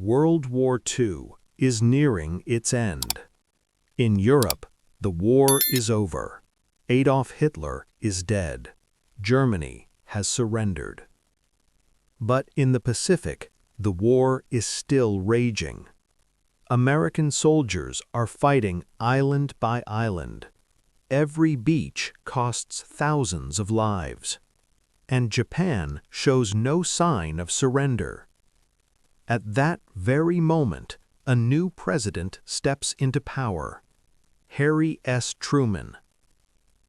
World War II is nearing its end. In Europe, the war is over. Adolf Hitler is dead. Germany has surrendered. But in the Pacific, the war is still raging. American soldiers are fighting island by island. Every beach costs thousands of lives. And Japan shows no sign of surrender. At that very moment, a new president steps into power, Harry S. Truman.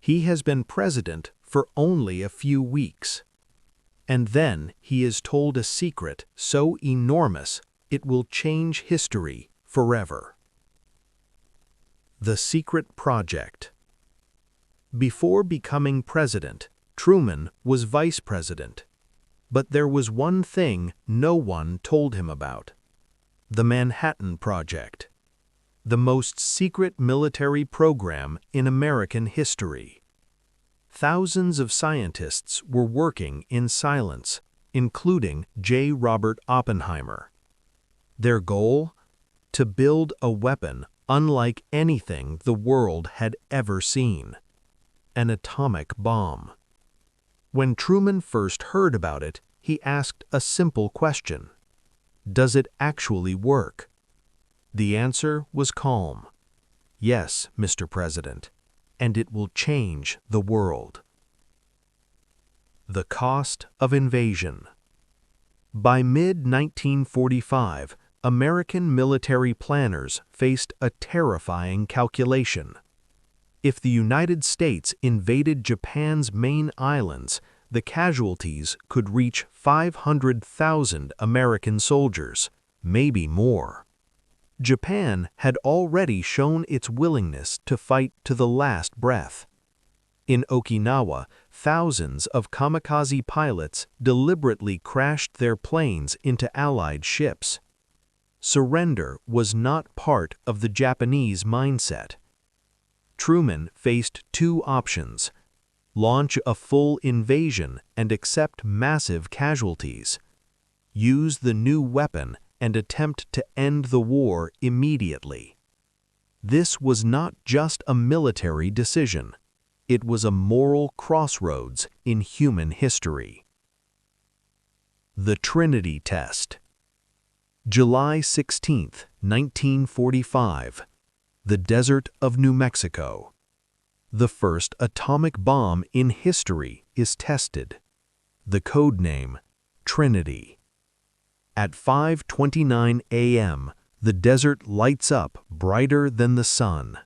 He has been president for only a few weeks. And then he is told a secret so enormous it will change history forever. The Secret Project. Before becoming president, Truman was vice president. But there was one thing no one told him about: the Manhattan Project, the most secret military program in American history. Thousands of scientists were working in silence, including J. Robert Oppenheimer. Their goal? To build a weapon unlike anything the world had ever seen: an atomic bomb. When Truman first heard about it, he asked a simple question: does it actually work? The answer was calm: yes, Mr. President, and it will change the world. The cost of invasion. By mid-1945, American military planners faced a terrifying calculation. If the United States invaded Japan's main islands, the casualties could reach 500,000 American soldiers, maybe more. Japan had already shown its willingness to fight to the last breath. In Okinawa, thousands of kamikaze pilots deliberately crashed their planes into Allied ships. Surrender was not part of the Japanese mindset. Truman faced two options: launch a full invasion and accept massive casualties, use the new weapon and attempt to end the war immediately. This was not just a military decision. It was a moral crossroads in human history. The Trinity Test. July 16, 1945. The desert of New Mexico. The first atomic bomb in history is tested. The code name, Trinity. At 5:29 a.m., the desert lights up brighter than the sun.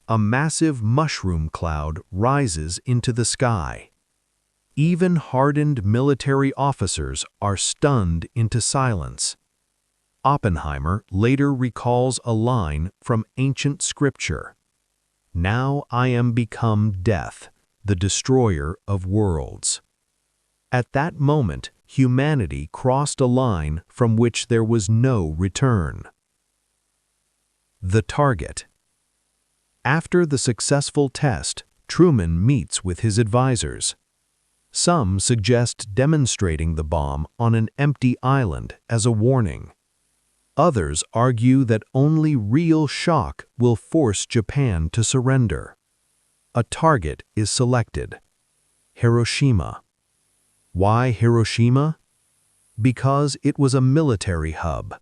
A massive mushroom cloud rises into the sky. Even hardened military officers are stunned into silence. Oppenheimer later recalls a line from ancient scripture: "Now I am become death, the destroyer of worlds." At that moment, humanity crossed a line from which there was no return. The target. After the successful test, Truman meets with his advisors. Some suggest demonstrating the bomb on an empty island as a warning. Others argue that only real shock will force Japan to surrender. A target is selected: Hiroshima. Why Hiroshima? Because it was a military hub.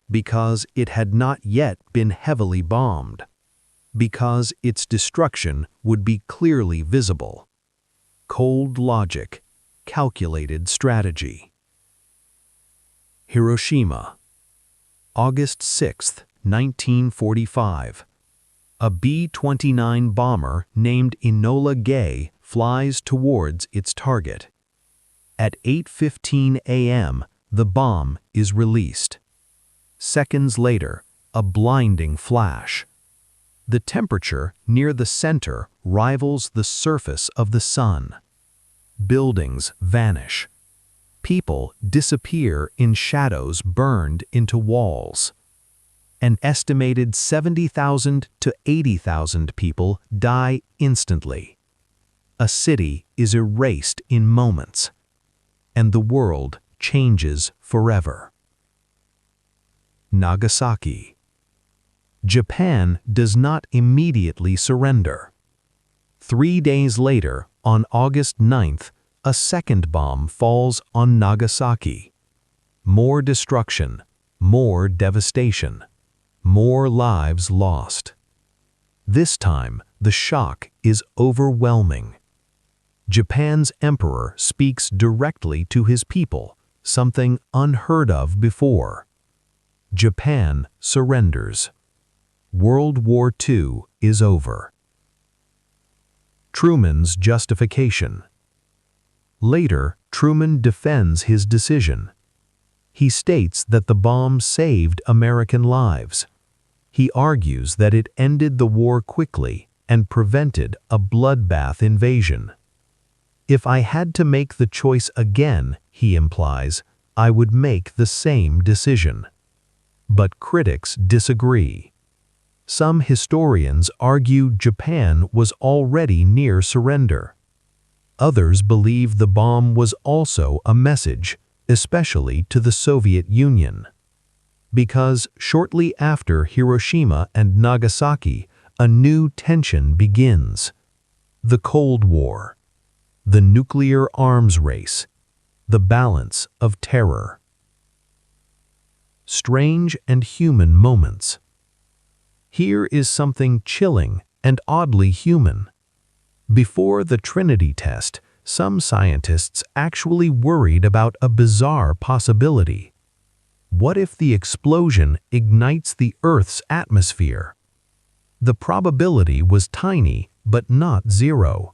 Because it had not yet been heavily bombed. Because its destruction would be clearly visible. Cold logic, calculated strategy. Hiroshima. August 6, 1945. A B-29 bomber named Enola Gay flies towards its target. At 8:15 a.m., the bomb is released. Seconds later, a blinding flash. The temperature near the center rivals the surface of the sun. Buildings vanish. People disappear in shadows burned into walls. An estimated 70,000 to 80,000 people die instantly. A city is erased in moments, and the world changes forever. Nagasaki. Japan does not immediately surrender. 3 days later, on August 9th, a second bomb falls on Nagasaki. More destruction, more devastation, more lives lost. This time, the shock is overwhelming. Japan's emperor speaks directly to his people, something unheard of before. Japan surrenders. World War II is over. Truman's justification. Later, Truman defends his decision. He states that the bomb saved American lives. He argues that it ended the war quickly and prevented a bloodbath invasion. If I had to make the choice again, he implies, I would make the same decision. But critics disagree. Some historians argue Japan was already near surrender. Others believe the bomb was also a message, especially to the Soviet Union. Because shortly after Hiroshima and Nagasaki, a new tension begins. The Cold War. The nuclear arms race, the balance of terror. Strange and human moments. Here is something chilling and oddly human. Before the Trinity test, some scientists actually worried about a bizarre possibility. What if the explosion ignites the Earth's atmosphere? The probability was tiny, but not zero.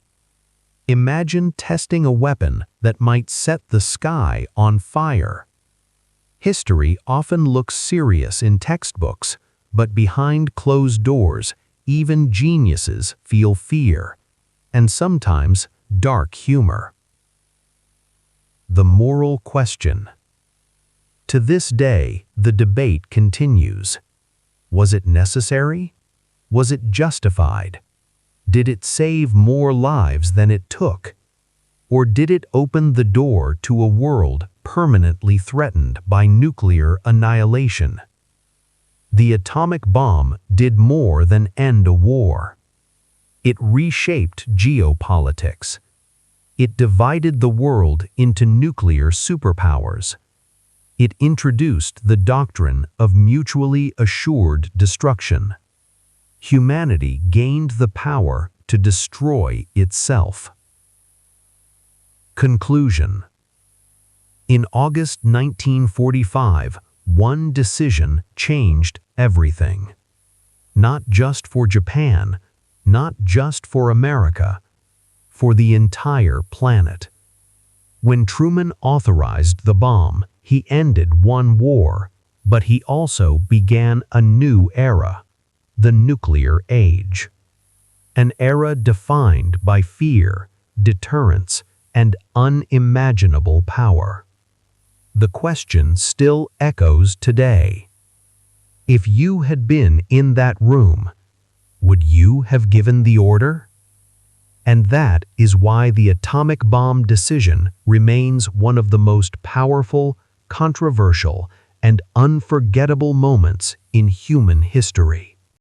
Imagine testing a weapon that might set the sky on fire. History often looks serious in textbooks, but behind closed doors, even geniuses feel fear, and sometimes dark humor. The moral question. To this day, the debate continues. Was it necessary? Was it justified? Did it save more lives than it took? Or did it open the door to a world permanently threatened by nuclear annihilation? The atomic bomb did more than end a war. It reshaped geopolitics. It divided the world into nuclear superpowers. It introduced the doctrine of mutually assured destruction. Humanity gained the power to destroy itself. Conclusion. In August 1945, one decision changed everything. Not just for Japan, not just for America, for the entire planet. When Truman authorized the bomb, he ended one war, but he also began a new era. The nuclear age. An era defined by fear, deterrence, and unimaginable power. The question still echoes today. If you had been in that room, would you have given the order? And that is why the atomic bomb decision remains one of the most powerful, controversial, and unforgettable moments in human history.